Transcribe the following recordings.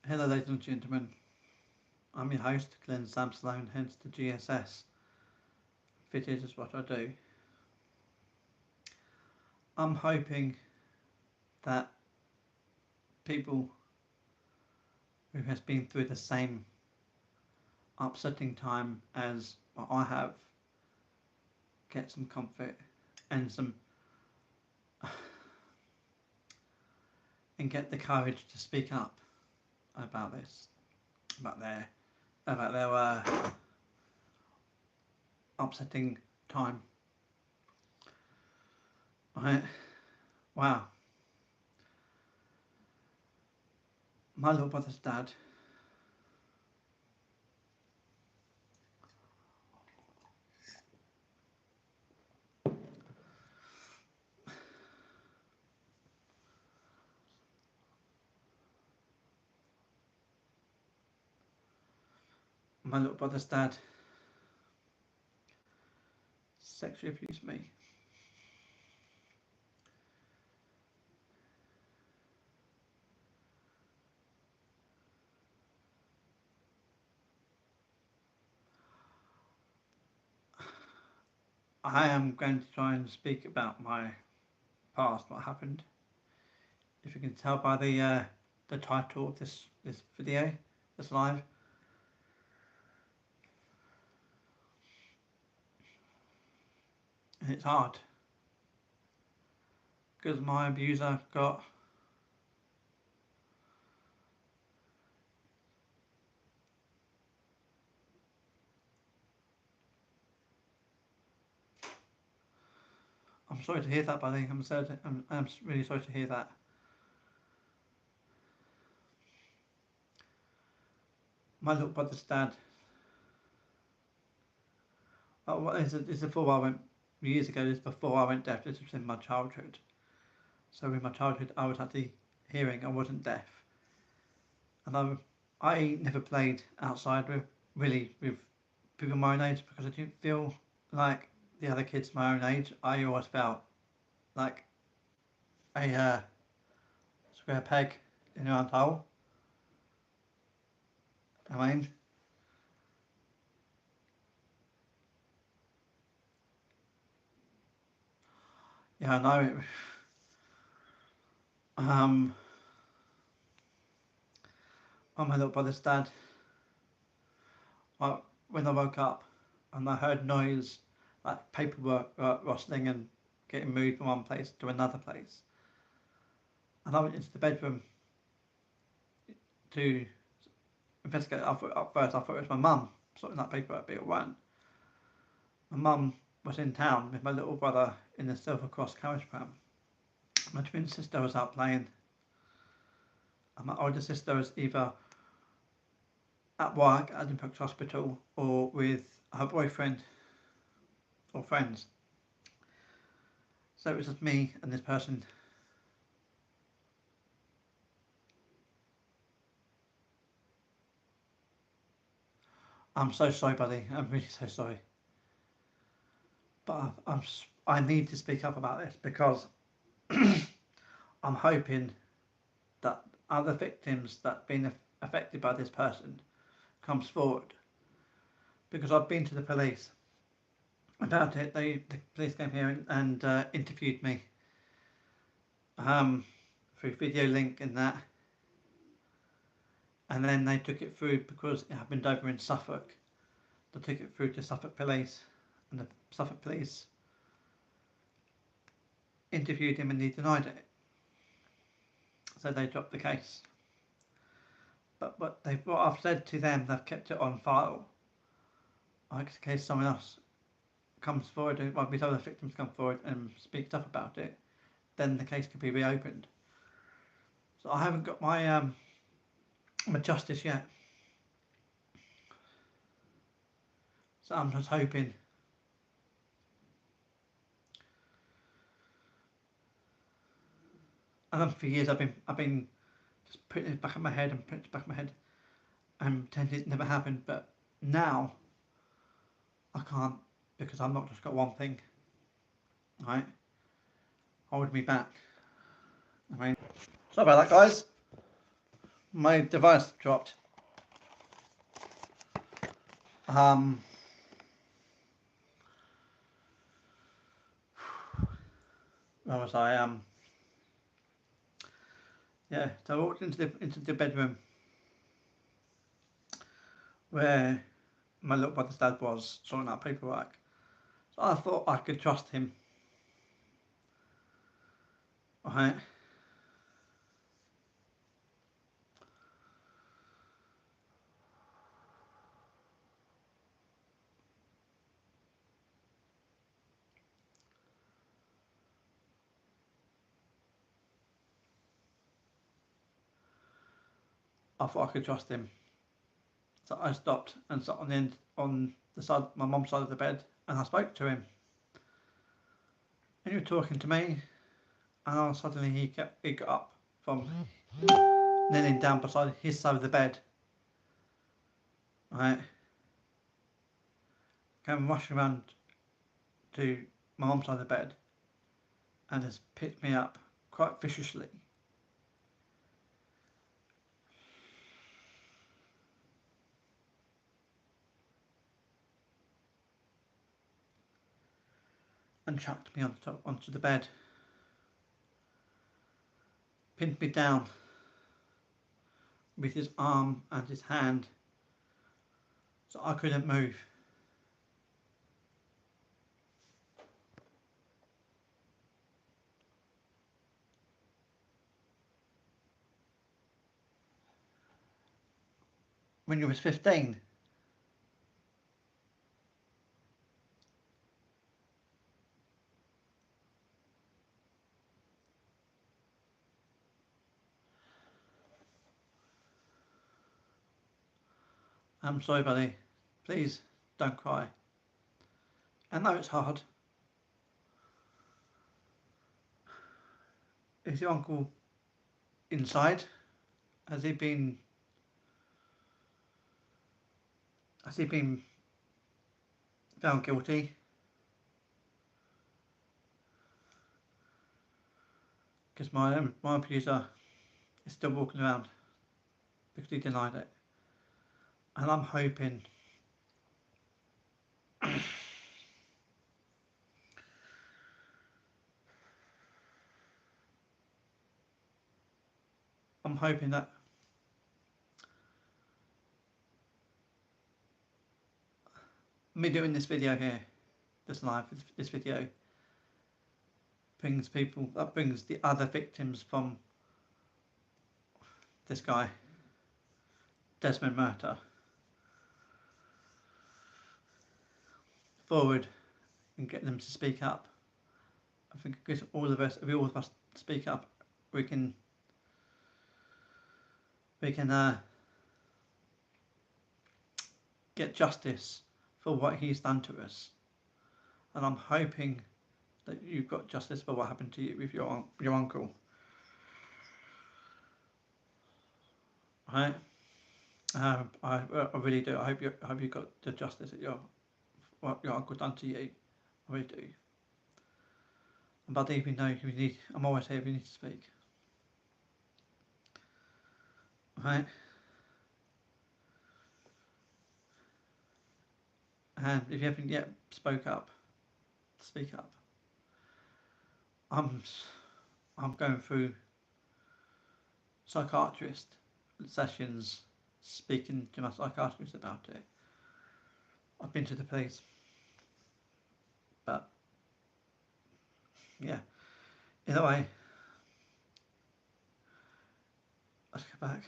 Hello ladies and gentlemen, I'm your host Glenn Samsalone, hence the GSS. Fitted is what I do. I'm hoping that people who has been through the same upsetting time as what I have get some comfort and and get the courage to speak up about this, about their upsetting time. Right? Wow. My little brother's dad sexually abused me. I am going to try and speak about my past, what happened. If you can tell by the title of this video, this live. And it's hard because my abuser got I'm sorry to hear that, buddy. I'm really sorry to hear that. My little brother's dad. It's before I went years ago. This before I went deaf. This was in my childhood. So in my childhood, I was actually hearing. I wasn't deaf, and I never played outside with people my own age because I didn't feel like the other kids my own age. I always felt like a square peg in a round hole. I mean, yeah, I know it. On my little brother's dad, when I woke up and I heard noise like paperwork rustling and getting moved from one place to another place, and I went into the bedroom to investigate. At first I thought it was my mum sorting that paperwork, but it wasn't. My mum was in town with my little brother in the Silver Cross carriage pram. My twin sister was out playing, and my older sister was either at work at Impact Hospital or with her boyfriend or friends. So it was just me and this person. I'm so sorry, buddy. I'm really so sorry. But I need to speak up about this because I'm hoping that other victims that have been affected by this person comes forward, because I've been to the police about it. The police came here and interviewed me through video link and that, and then they took it through because it happened over in Suffolk. They took it through to Suffolk police, and the Suffolk police interviewed him and he denied it, so they dropped the case. But what I've said to them, they've kept it on file, like in case someone else comes forward, and these other victims come forward and speaks up about it, then the case could be reopened. So I haven't got my justice yet. So I'm just hoping. And for years I've been just putting it back in my head and putting it back in my head and pretending it never happened. But now I can't, because I've not just got one thing, right, holding me back. I mean, sorry about that, guys. my device dropped. Where was I? Yeah. So I walked into the bedroom where my little brother's dad was sorting out paperwork. So I thought I could trust him. Right. I thought I could trust him. So I stopped and sat on the side, my mum's side of the bed, and I spoke to him. And he was talking to me, and suddenly he got up from kneeling down beside his side of the bed. Right, came rushing around to my mum's side of the bed, and just picked me up quite viciously. And chucked me onto the bed, pinned me down with his arm and his hand, so I couldn't move. When you was 15, I'm sorry, buddy. Please don't cry. I know it's hard. Is your uncle inside? Has he been? Has he been found guilty? Because my abuser is still walking around because he denied it, and I'm hoping. I'm hoping that me doing this video here, this video, brings the other victims from this guy, Desmond Murta, forward and get them to speak up. I think if all of us speak up, we can get justice for what he's done to us. And I'm hoping that you've got justice for what happened to you with your uncle. Right? I really do. I hope you got the justice that what your uncle done to you. I really do. But even though if you need, I'm always here if you need to speak. Right? And if you haven't yet spoke up, speak up. I'm going through psychiatrist sessions, speaking to my psychiatrist about it. I've been to the police, but yeah. Either way, let's go back.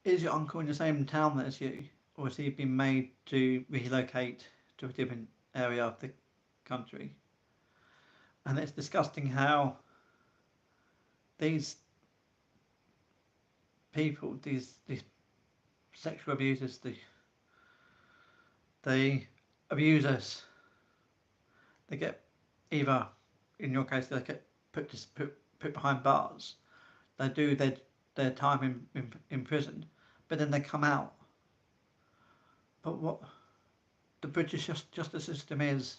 Is your uncle in the same town as you, or has he been made to relocate to a different area of the country? And it's disgusting how these people, these sexual abusers, the abusers, they get either, in your case, they get put behind bars. They do their time in prison, but then they come out. But what the British justice system is,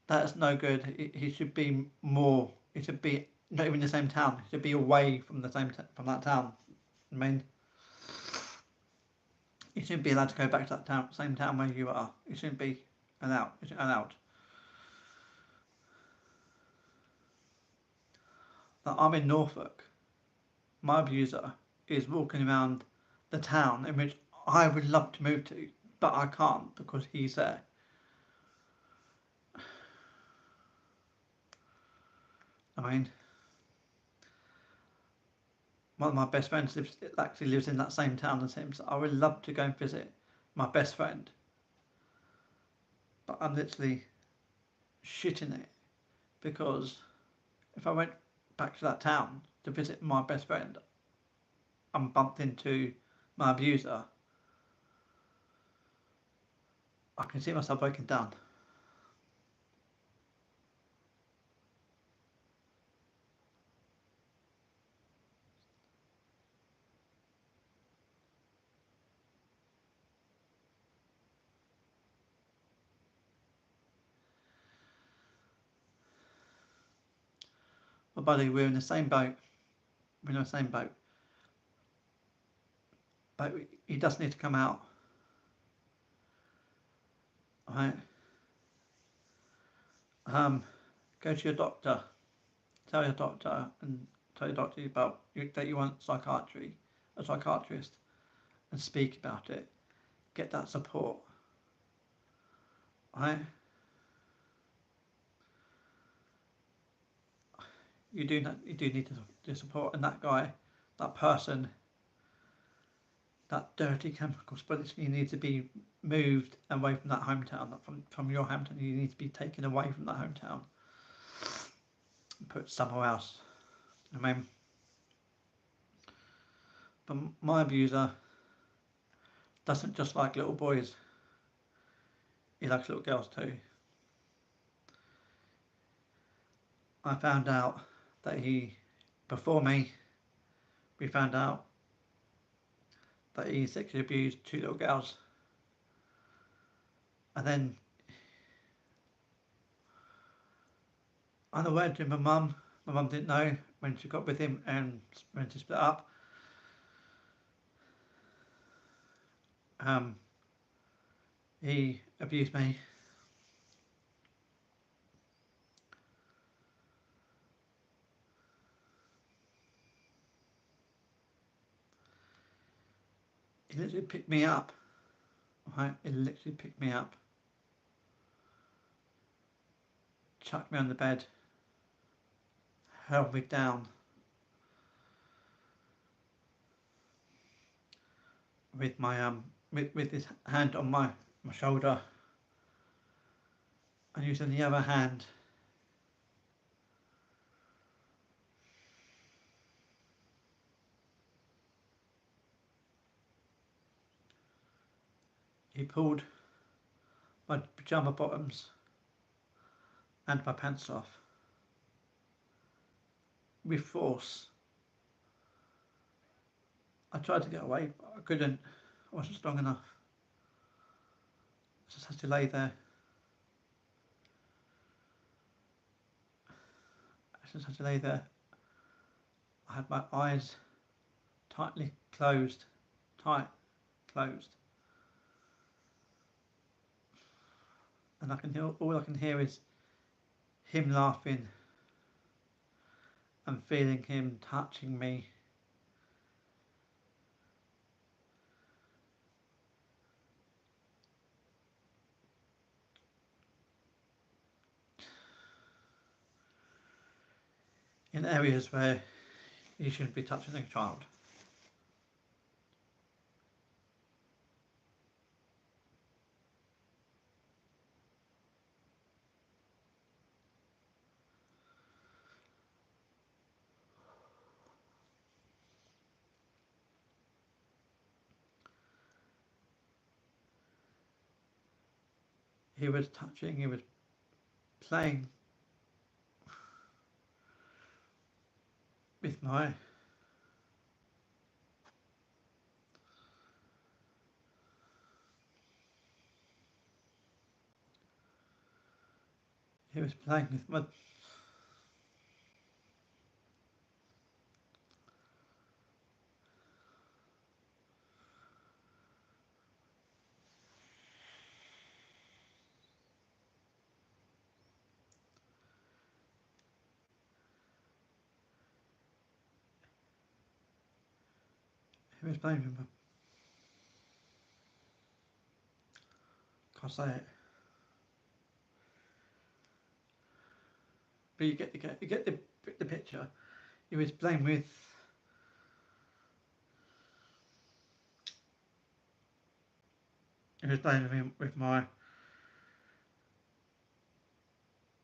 that's no good. He should be more. He should be not even in the same town. He should be away from from that town. I mean, you shouldn't be allowed to go back to that same town where you are. You shouldn't be allowed. You shouldn't allowed. Like, I'm in Norfolk. My abuser is walking around the town in which I would love to move to, but I can't because he's there. I mean, one of my best friends actually lives in that same town as him, so I would love to go and visit my best friend. But I'm literally shitting it because if I went back to that town to visit my best friend, I'm bumped into my abuser. I can see myself breaking down. But buddy, we're in the same boat. We're in the same boat. But he does need to come out. Alright? Go to your doctor. Tell your doctor and tell your doctor about that you want a psychiatrist, and speak about it. Get that support. Alright? You do need the support, and that guy, that person, that dirty chemical spillage, you need to be moved away from that hometown, from your hometown. You need to be taken away from that hometown and put somewhere else. I mean, but my abuser doesn't just like little boys. He likes little girls too. I found out that before me, we found out that he sexually abused 2 little girls. And then, unaware to my mum didn't know when she got with him and when she split up. He abused me. He literally picked me up. Right? He literally picked me up, chucked me on the bed, held me down with my with his hand on my shoulder, and using the other hand he pulled my pyjama bottoms and my pants off with force. I tried to get away, but I couldn't. I wasn't strong enough. I just had to lay there. I had my eyes tightly closed, closed. And all I can hear is him laughing and feeling him touching me. In areas where you shouldn't be touching a child. He was touching, he was playing with my he was playing with my he was playing with my can't say it. But you get the picture. He was playing with with my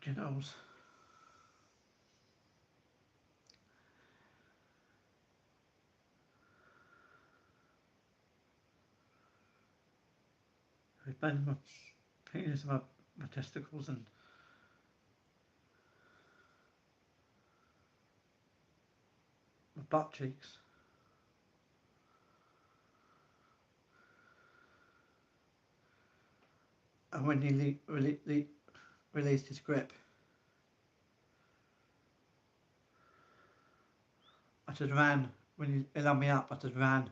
genitals. He was playing with my penis and my testicles and my butt cheeks. And when he released his grip, I just ran. When he allowed me up, I just ran.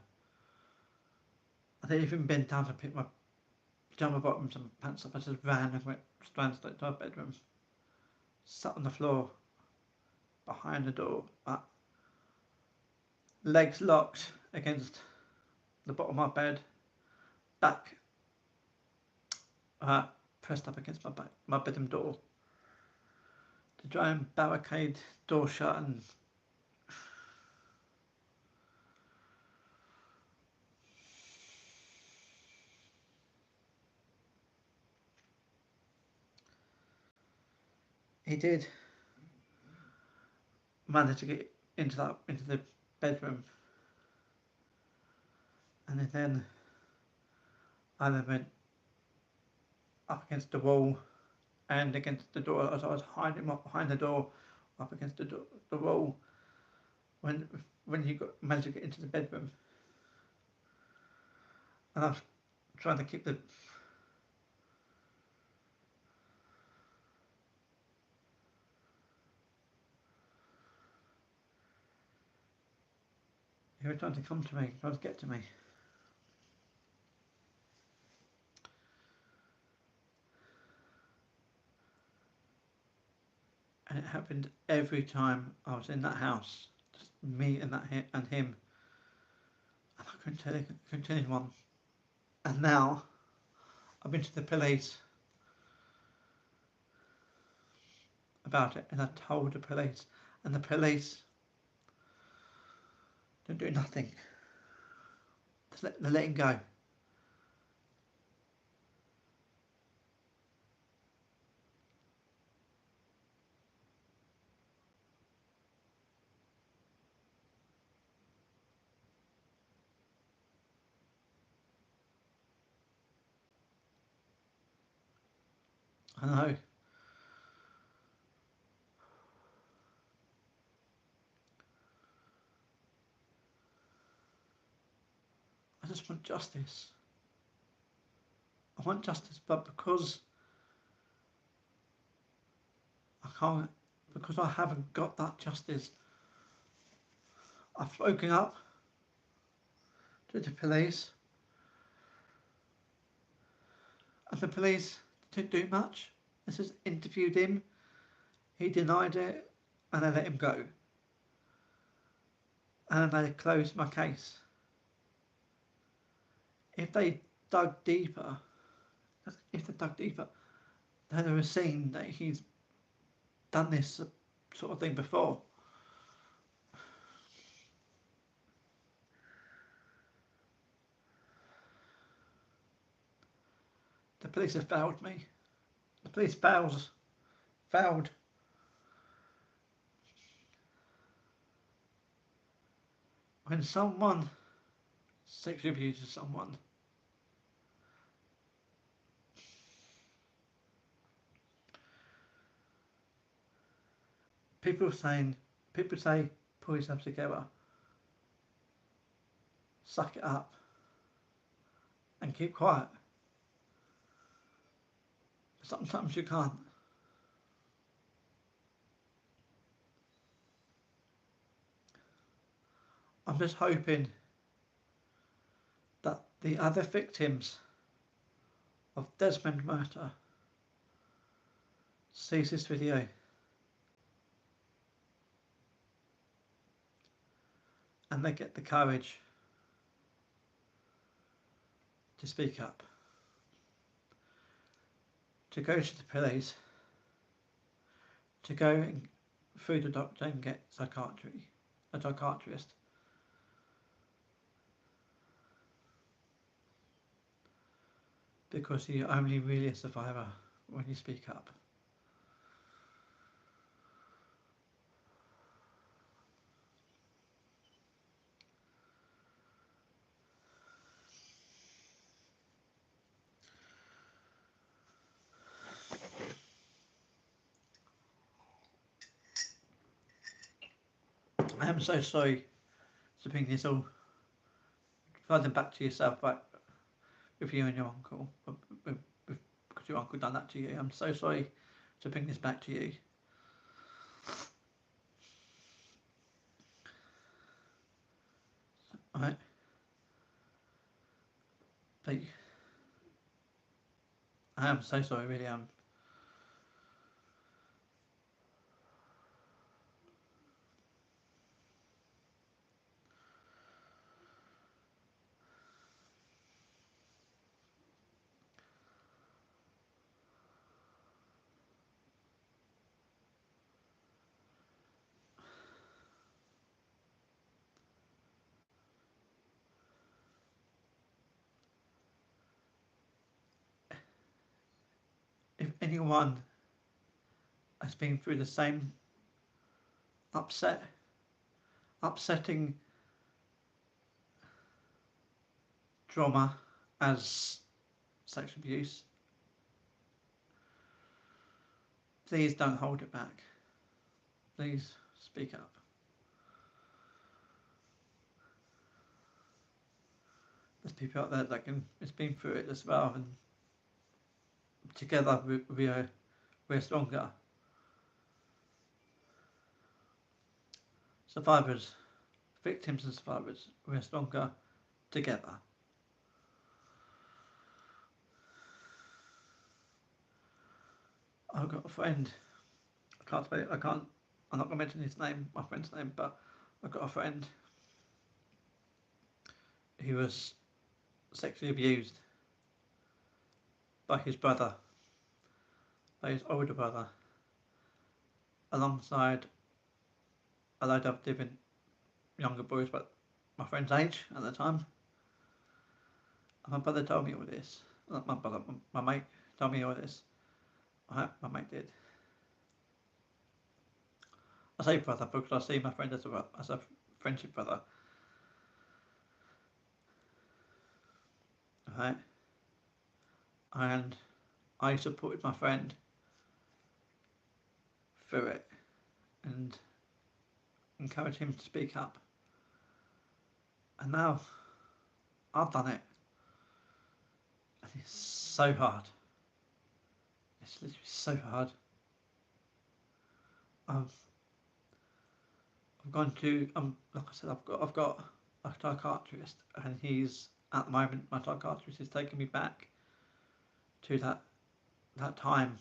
I didn't even bend down to pick my pajama bottoms and pants up. I just ran and ran straight to our bedroom. Sat on the floor behind the door, legs locked against the bottom of my bed, back pressed up against my bedroom door to try and barricade door shut. And he did manage to get into the bedroom, and then I then went up against the wall and against the door as I was hiding up behind the door, up against the wall. When he managed to get into the bedroom, and I was trying to keep he was trying to come to me, trying to get to me. And it happened every time I was in that house, just me and him. And I couldn't tell anyone. And now I've been to the police about it, and I told the police, and the police don't do nothing. They're letting go. I know. I just want justice. I want justice, but because I haven't got that justice, I've spoken up to the police, and the police didn't do much. They just interviewed him, he denied it, and they let him go. And they closed my case. If they dug deeper, they'd have seen that he's done this sort of thing before. The police have failed me. The police failed. When someone sexually abuses someone, people say, pull yourself together, suck it up, and keep quiet. Sometimes you can't. I'm just hoping that the other victims of Desmond murder sees this video and they get the courage to speak up, to go to the police, to go through the doctor and get a psychiatrist. Because you're only really a survivor when you speak up. I am so sorry to bring this all further back to yourself, but with you and your uncle, because your uncle done that to you. I'm so sorry to bring this back to you. Alright? But I am so sorry, really am. If anyone has been through the same upsetting trauma as sexual abuse, please don't hold it back. Please speak up. There's people out there that has been through it as well, and together we're stronger. Survivors, victims and survivors, we're stronger together. I've got a friend, I'm not going to mention his name, my friend's name, but I've got a friend who was sexually abused by his brother, by his older brother, alongside a load of different younger boys, but my friend's age at the time. And my brother told me all this. Not my brother, my mate told me all this. My mate did. I say brother because I see my friend as a friendship brother. Right? And I supported my friend through it and encouraged him to speak up. And now I've done it. And it's so hard. It's literally so hard. I've gone to like I said, I've got a psychiatrist, and he's at the moment, my psychiatrist is taking me back to that time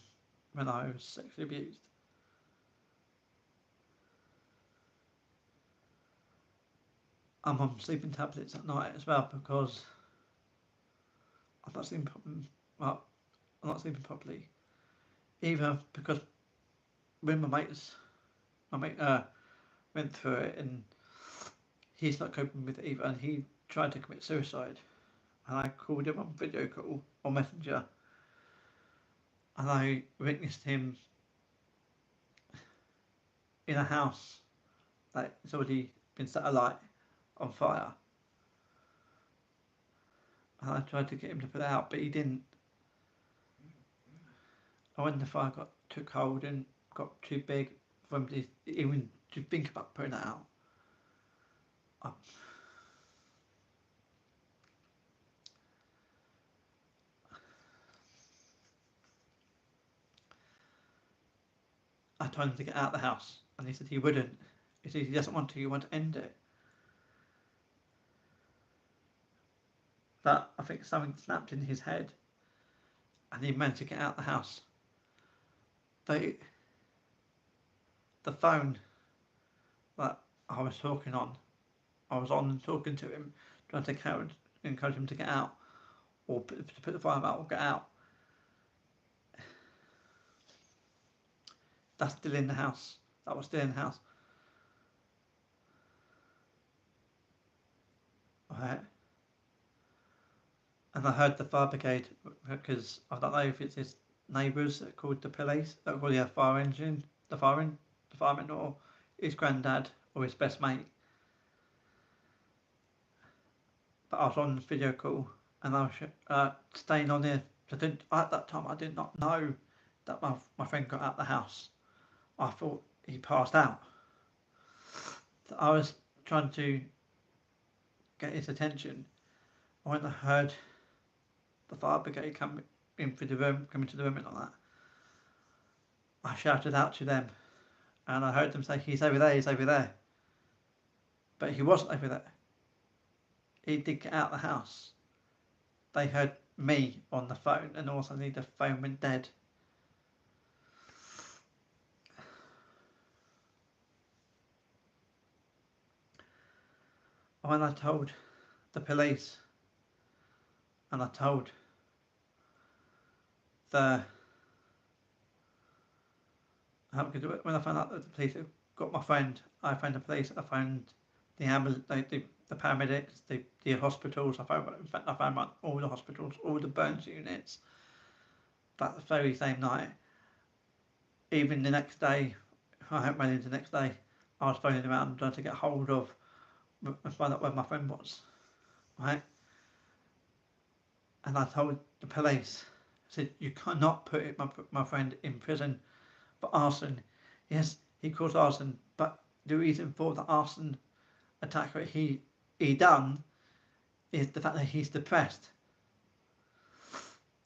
when I was sexually abused. I'm on sleeping tablets at night as well because I'm not sleeping properly. Either because when my mate went through it and he's not coping with it either, and he tried to commit suicide, and I called him on video call or messenger, and I witnessed him in a house that it's already been set alight on fire, and I tried to get him to put it out, but he didn't. And when the fire took hold and got too big for him to even to think about putting that out. I told him to get out of the house, and he said he wouldn't. He said he doesn't want to. He wants to end it. But I think something snapped in his head, and he managed to get out of the house. The phone that I was talking on, I was on and talking to him, trying to encourage him to get out, or to put the fire out, or get out. That's still in the house. That was still in the house. Right. And I heard the fire brigade, because I don't know if it's his neighbours that called the police, that called the fire engine, the fireman, or his granddad, or his best mate. But I was on video call, and I was staying on there. At that time, I did not know that my friend got out of the house. I thought he passed out. So I was trying to get his attention. When I heard the fire brigade come into the room and all that, I shouted out to them, and I heard them say, "He's over there, he's over there." But he wasn't over there. He did get out of the house. They heard me on the phone, and also the phone went dead. When I told the police, and I told when I found out that the police had got my friend, I phoned the police, I phoned the ambulance, the paramedics, the hospitals. In fact, I found all the hospitals, all the burns units. That very same night. Even the next day, I went into the next day, I was phoning around trying to get hold of and find out where my friend was. Right? And I told the police, I said, "You cannot put my friend in prison for arson. Yes, he caused arson, but the reason for the arson attack that he done is the fact that he's depressed.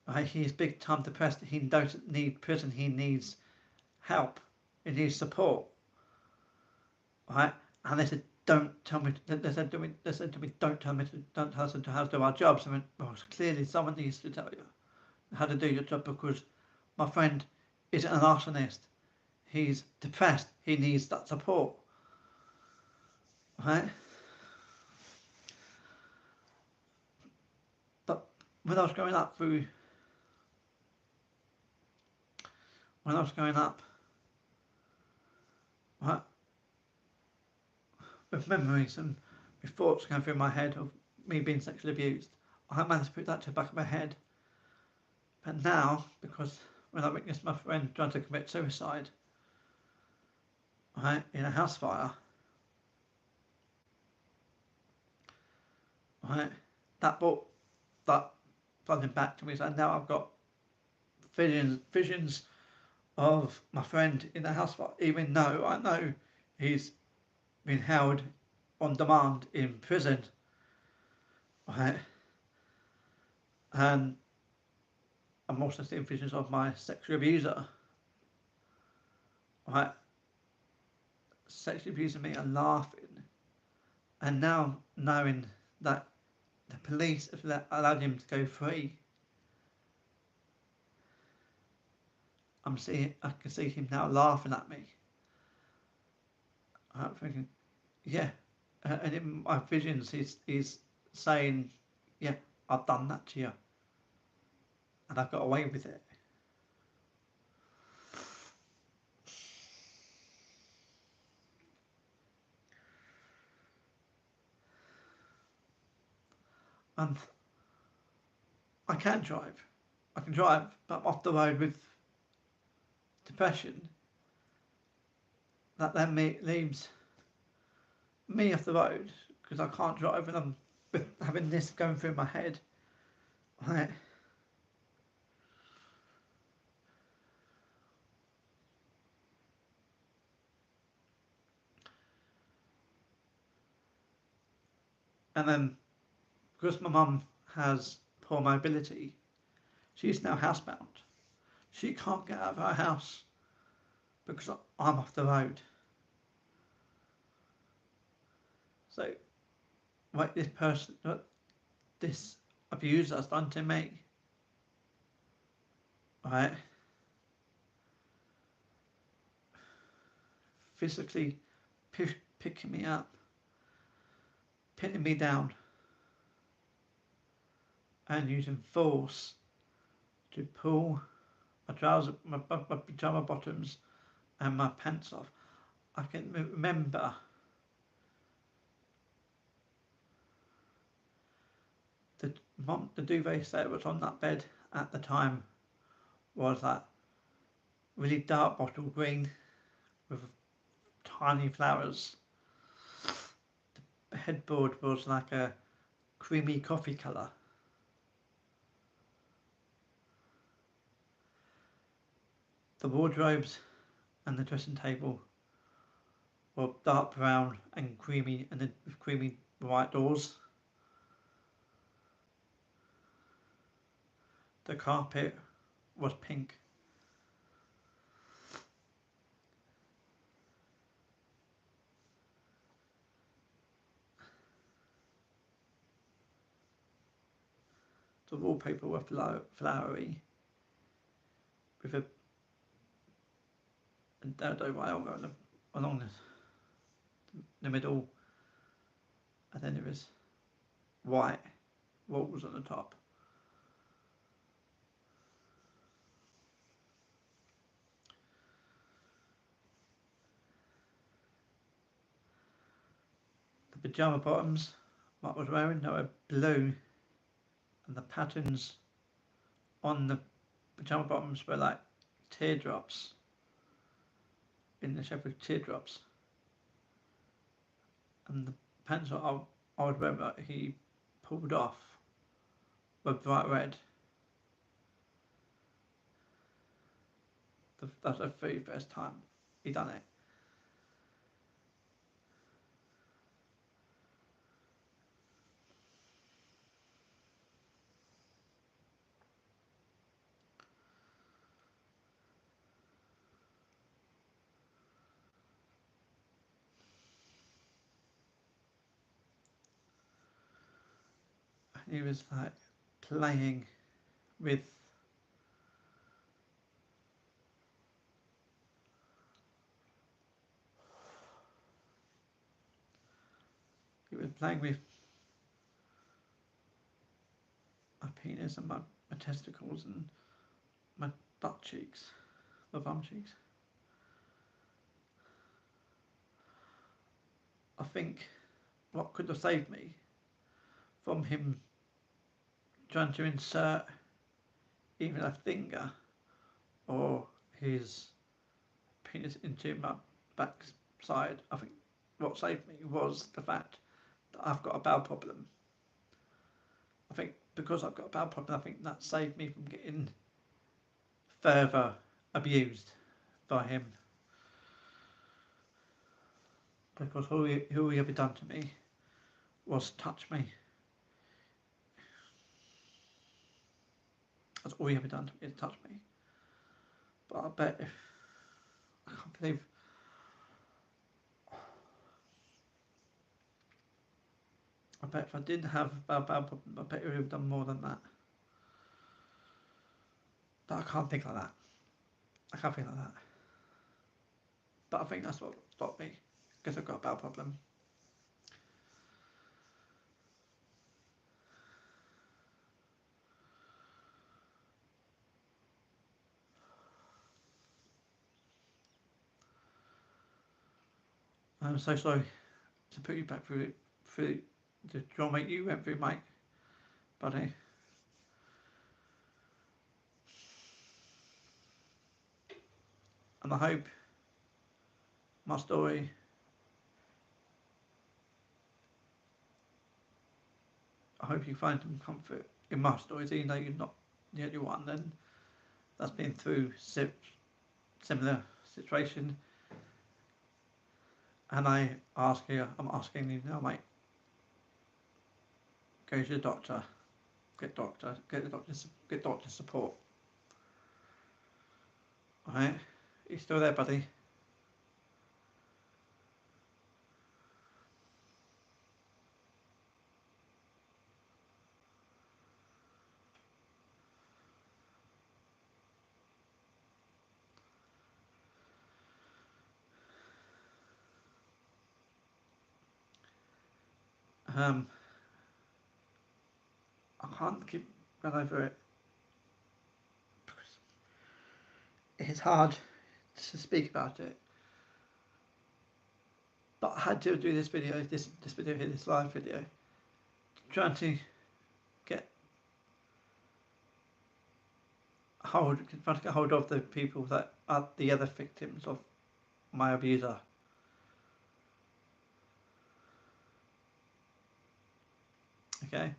Right? He's big time depressed. He doesn't need prison. He needs help. He needs support. Right? And they said, "Don't tell me." They said to me, "Don't tell us how to do our jobs." I mean, well, clearly someone needs to tell you how to do your job, because my friend isn't an arsonist. He's depressed. He needs that support. Right? But when I was growing up, right, with memories and with thoughts going through my head of me being sexually abused, I managed to put that to the back of my head. But now, because when I witnessed my friend trying to commit suicide, right, in a house fire, right, that brought that something back to me. So now I've got visions of my friend in the house fire, even though I know he's been held on demand in prison, right? And I'm also seeing visions of my sexual abuser, right? Sexually abusing me and laughing. And now knowing that the police have allowed him to go free, I can see him now laughing at me. I'm thinking, yeah. And in my visions, he's saying, "Yeah, I've done that to you, and I got away with it." And I can drive. I can drive, but I'm off the road with depression. That then leaves me off the road because I can't drive, and I'm having this going through my head. Right? And then, because my mum has poor mobility, she's now housebound. She can't get out of her house because I'm off the road. So, what this abuser has done to me, right? Physically picking me up, pinning me down, and using force to pull my pyjama bottoms and my pants off. I can remember the duvet that was on that bed at the time was that really dark bottle green with tiny flowers. The headboard was like a creamy coffee colour. The wardrobes and the dressing table were dark brown and creamy, and with creamy white doors. The carpet was pink. The wallpaper were flowery with a dado rail along the middle, and then there was white walls on the top. The pyjama bottoms what I was wearing, they were blue, and the patterns on the pyjama bottoms were like teardrops, in the shape of teardrops. And the pants that I would wear that he pulled off were bright red. That's the very first time he done it. And he was like playing with my penis and my testicles and my butt cheeks, my bum cheeks. I think what could have saved me from him trying to insert even a finger or his penis into my backside, I think what saved me was the fact that I've got a bowel problem. I think because I've got a bowel problem, I think that saved me from getting further abused by him. Because all he ever done to me was touch me. That's all he ever done to me, is touch me. But I bet I can't believe I bet if I didn't have a bowel problem, I bet he would have done more than that. But I can't think like that. I can't think like that. But I think that's what stopped me, because I've got a bowel problem. I'm so sorry to put you back through the drama you went through, mate, buddy. And I hope my story I hope you find some comfort in my stories, even though you're not the only one then that's been through similar situation. And I'm asking you now, mate, go to the doctor. Get doctor support. Alright? You still there, buddy? I can't keep going over it because it's hard to speak about it. But I had to do this video, this video here, this live video, trying to get trying to get hold of the people that are the other victims of my abuser. Okay.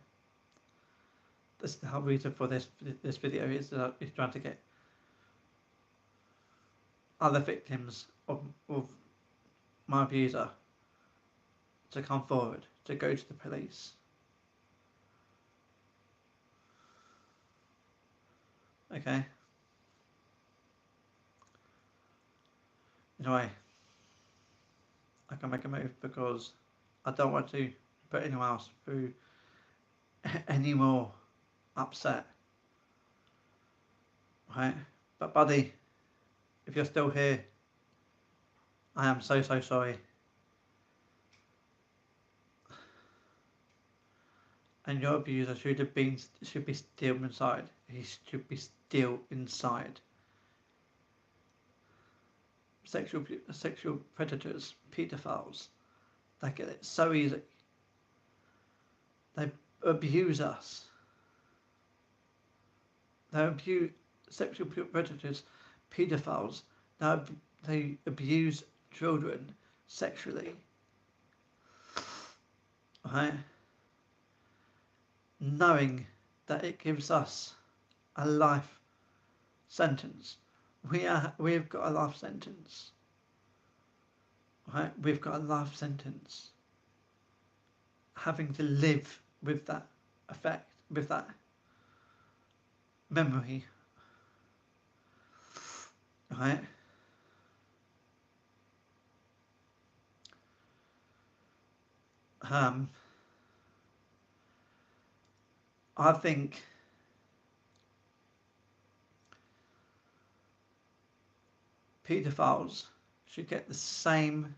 This is the whole reason for this video is trying to get other victims of my abuser to come forward, to go to the police. Okay. Anyway, I can make a move because I don't want to put anyone else through any more upset. Right? But buddy, if you're still here, I am so sorry. And your abuser should be still inside. He should be still inside. Sexual predators, paedophiles, they get it so easy. They abuse us. They abuse sexual predators, paedophiles. They abuse children sexually. Right? Knowing that it gives us a life sentence. We've got a life sentence. Right? We've got a life sentence. Having to live with that effect, with that memory. Right? I think paedophiles should get the same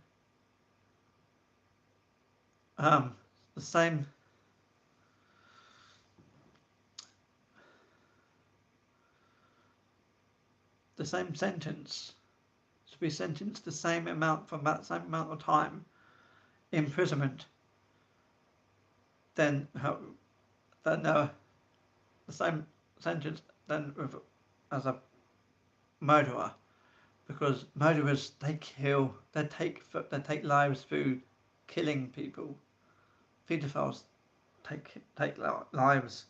sentence, to be sentenced the same amount for that same amount of time imprisonment than the same sentence than as a murderer, because murderers, they kill, they take lives through killing people. Paedophiles take lives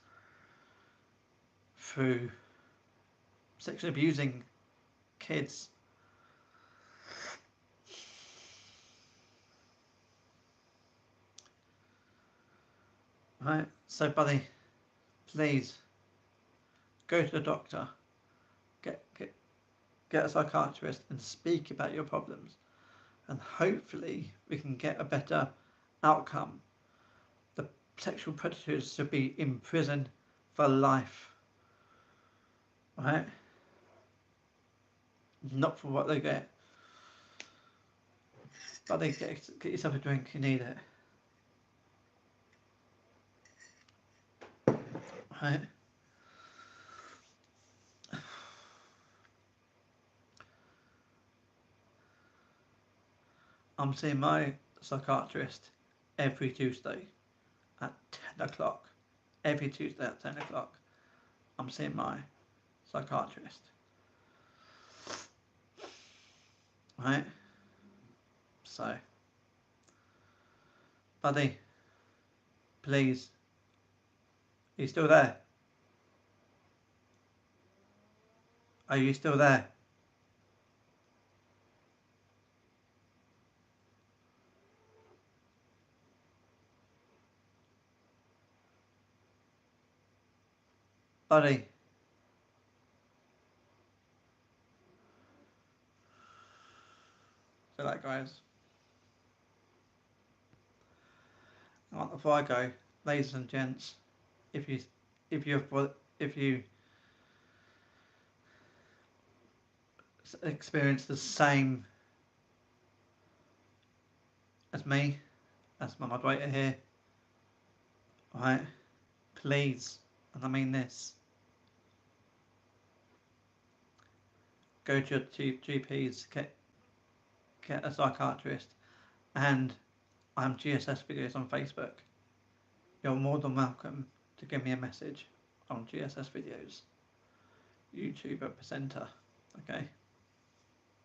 through sexually abusing kids. Right, so buddy, please go to the doctor, get a psychiatrist and speak about your problems, and hopefully we can get a better outcome. The sexual predators should be in prison for life, right? Not for what they get. Buddy, get yourself a drink, you need it. Right? I'm seeing my psychiatrist every Tuesday at 10 o'clock. Every Tuesday at 10 o'clock. I'm seeing my psychiatrist. Right? So, buddy, please, are you still there? Are you still there? Buddy. So that, guys. Right, before I go, ladies and gents, if you experience the same as me, as my moderator here, right, please, and I mean this, go to your GPs, get a psychiatrist, and I'm GSS Videos on Facebook. You're more than welcome to give me a message on GSS Videos, YouTuber presenter. Okay?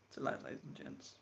So, ladies and gents.